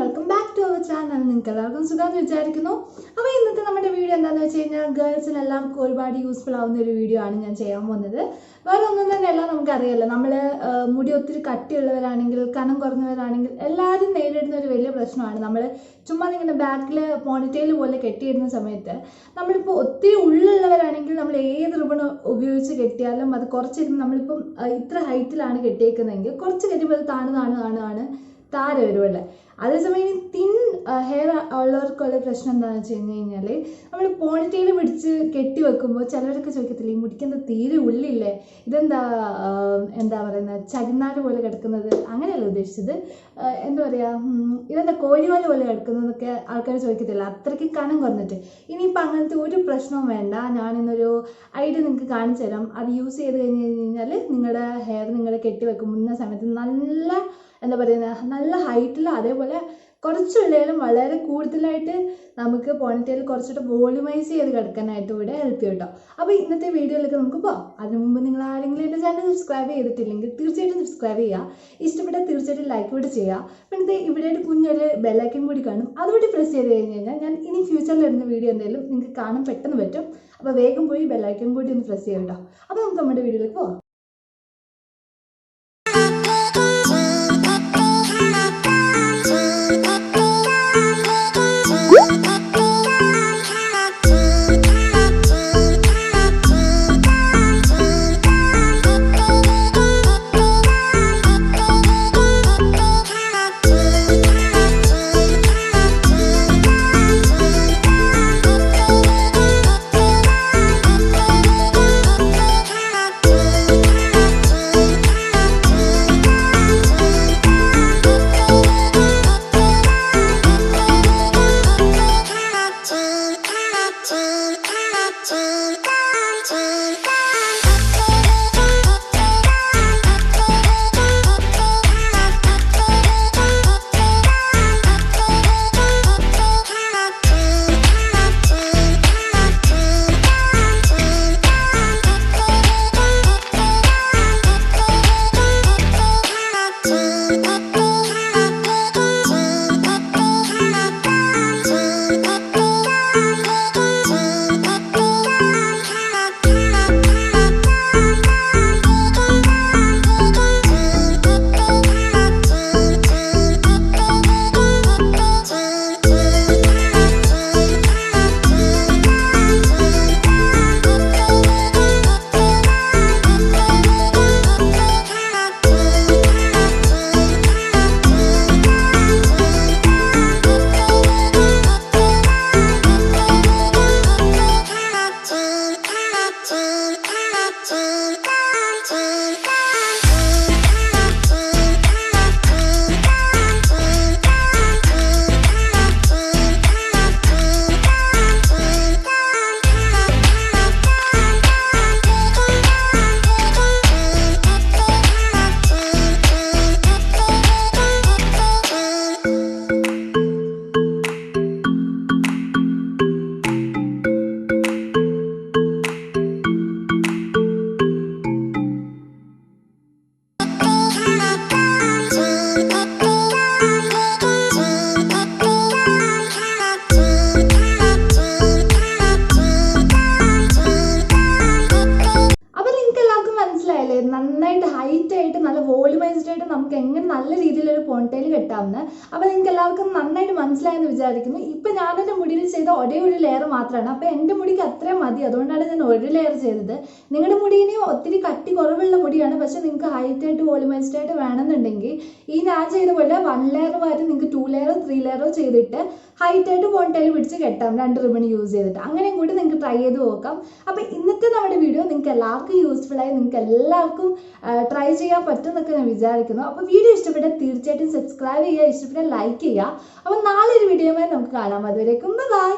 Welcome back to our channel. നിങ്ങൾക്ക് എല്ലാവർക്കും സുഖമെന്ന് വിചാരിക്കുന്നു. അപ്പോൾ ഇന്നത്തെ നമ്മുടെ വീഡിയോ എന്താണെന്ന് വെച്ച് കഴിഞ്ഞാൽ ഗേൾസിന് എല്ലാവർക്കും ഒരുപാട് യൂസ്ഫുൾ ആവുന്ന ഒരു വീഡിയോ ആണ് ഞാൻ ചെയ്യാൻ പോകുന്നത്. വേറെ ഒന്നും തന്നെയല്ല, നമുക്കറിയാമല്ലോ, നമ്മൾ മുടി ഒത്തിരി കട്ടിയുള്ളവരാണെങ്കിൽ കനം കുറഞ്ഞവരാണെങ്കിൽ എല്ലാവരും നേരിടുന്ന ഒരു വലിയ പ്രശ്നമാണ്. നമ്മൾ ചുമ്മാ ഇങ്ങനെ ബാക്കിൽ പോണിറ്റെയിൽ പോലെ കെട്ടിയിടുന്ന സമയത്ത് നമ്മളിപ്പോൾ ഒത്തിരി ഉള്ളുള്ളവരാണെങ്കിൽ നമ്മൾ ഏത് റിബൺ ഉപയോഗിച്ച് കെട്ടിയാലും അത് കുറച്ചിരുന്ന് നമ്മളിപ്പം ഇത്ര ഹൈറ്റിലാണ് കെട്ടിയേക്കുന്നതെങ്കിൽ കുറച്ച് കെട്ടിയപ്പോൾ അത് താണ് താര വരുമല്ലേ. അതേസമയം ഈ തിൻ ഹെയർ ഉള്ളവർക്കുള്ള പ്രശ്നം എന്താണെന്ന് വെച്ച് കഴിഞ്ഞാൽ നമ്മൾ പോണിറ്റെയിൽ പിടിച്ച് കെട്ടി വെക്കുമ്പോൾ ചിലരൊക്കെ ചോദിക്കത്തില്ല, ഈ മുടിക്കെന്താ തീരെ ഉള്ളില്ലേ, എന്താ പറയുന്നത്, ചകിനാര് പോലെ കിടക്കുന്നത്, അങ്ങനെയല്ല ഉദ്ദേശിച്ചത്, എന്താ പറയുക, ഇതെന്താ കോഴിവാല് പോലെ കിടക്കുന്നതെന്നൊക്കെ ആൾക്കാർ ചോദിക്കത്തില്ല, അത്രയ്ക്ക് കനം കുറഞ്ഞിട്ട്. ഇനിയിപ്പോൾ അങ്ങനത്തെ ഒരു പ്രശ്നവും വേണ്ട. ഞാനിന്നൊരു ഐഡിയ നിങ്ങൾക്ക് കാണിച്ചു തരാം. അത് യൂസ് ചെയ്ത് കഴിഞ്ഞാൽ നിങ്ങളുടെ ഹെയർ നിങ്ങൾ കെട്ടി വെക്കുന്ന സമയത്ത് എന്താ പറയുന്നത്, നല്ല ഹൈറ്റിൽ അതേപോലെ കുറച്ചുള്ളതിലും വളരെ കൂടുതലായിട്ട് നമുക്ക് പോണിറ്റെയിൽ കുറച്ചിട്ട് വോളിമൈസ് ചെയ്ത് കിടക്കാനായിട്ട് കൂടെ ഹെൽപ്പ് ചെയ്യും കേട്ടോ. അപ്പോൾ ഇന്നത്തെ വീഡിയോയിലേക്ക് നമുക്ക് പോകാം. അതിനു മുമ്പ് നിങ്ങൾ ആരെങ്കിലും എൻ്റെ ചാനൽ സബ്സ്ക്രൈബ് ചെയ്തിട്ടില്ലെങ്കിൽ തീർച്ചയായിട്ടും സബ്സ്ക്രൈബ് ചെയ്യുക. ഇഷ്ടപ്പെട്ടാൽ തീർച്ചയായിട്ടും ലൈക്ക് കൂടി ചെയ്യുക. പിന്നെ ഇവിടെ കുഞ്ഞൊരു ബെല്ലൈക്കൻ കൂടി കാണും, അതുകൂടി പ്രസ് ചെയ്ത് കഴിഞ്ഞ് കഴിഞ്ഞാൽ ഞാൻ ഇനി ഫ്യൂച്ചറിൽ വരുന്ന വീഡിയോ എന്തെങ്കിലും നിങ്ങൾക്ക് കാണാൻ പെട്ടെന്ന് പറ്റും. അപ്പോൾ വേഗം പോയി ബെല്ലൈക്കൻ കൂടി ഒന്ന് പ്രസ് ചെയ്യാം കേട്ടോ. അപ്പോൾ നമുക്ക് നമ്മുടെ വീഡിയോയിലേക്ക് പോകാം. നന്നായിട്ട് ഹൈറ്റ് ആയിട്ട് നല്ല വോളിമൈസ്ഡ് ആയിട്ട് നമുക്ക് എങ്ങനെ നല്ല രീതിയിലൊരു പോണിറ്റെയിൽ കെട്ടാവുന്നത്. അപ്പോൾ നിങ്ങൾക്ക് എല്ലാവർക്കും നന്നായിട്ട് മനസ്സിലായെന്ന് വിചാരിക്കുന്നു. ഇപ്പം ഞാനെൻ്റെ മുടിയിൽ ചെയ്ത ഒരേ ഒരു ലെയർ മാത്രമാണ്. അപ്പോൾ എൻ്റെ മുടിക്ക് അത്രയും മതി, അതുകൊണ്ടാണ് ഞാൻ ഒരു ലെയർ ചെയ്തത്. നിങ്ങളുടെ മുടിന് ഒത്തിരി കട്ടി കുറവുള്ള മുടിയാണ്, പക്ഷെ നിങ്ങൾക്ക് ഹൈറ്റ് ആയിട്ട് വോളിമൈസ്ഡ് ആയിട്ട് വേണമെന്നുണ്ടെങ്കിൽ ഈ ഞാൻ ചെയ്ത പോലെ 1 ലെയർ വരെ നിങ്ങൾക്ക് 2 ലെയറോ 3 ലെയറോ ചെയ്തിട്ട് ഹൈറ്റ് ആയിട്ട് പോണിറ്റെയിൽ പിടിച്ച് കെട്ടാം, 2 റിബൺ യൂസ് ചെയ്തിട്ട്. അങ്ങനെയും കൂടി നിങ്ങൾക്ക് ട്രൈ ചെയ്ത് നോക്കാം. അപ്പോൾ ഇന്നത്തെ നമ്മുടെ വീഡിയോ നിങ്ങൾക്ക് എല്ലാവർക്കും യൂസ്ഫുൾ ആയി, നിങ്ങൾക്ക് എല്ലാവർക്കും ട്രൈ ചെയ്യാൻ പറ്റുമെന്നൊക്കെ ഞാൻ വിചാരിക്കുന്നു. അപ്പോൾ വീഡിയോ ഇഷ്ടപ്പെട്ടാൽ തീർച്ചയായിട്ടും സബ്സ്ക്രൈബ് ചെയ്യുക, ഇഷ്ടപ്പെട്ടാൽ ലൈക്ക് ചെയ്യുക. അപ്പോൾ നാളെ ഒരു വീഡിയോയുമായി നമുക്ക് കാണാം. അതുവരേക്കും ബൈ.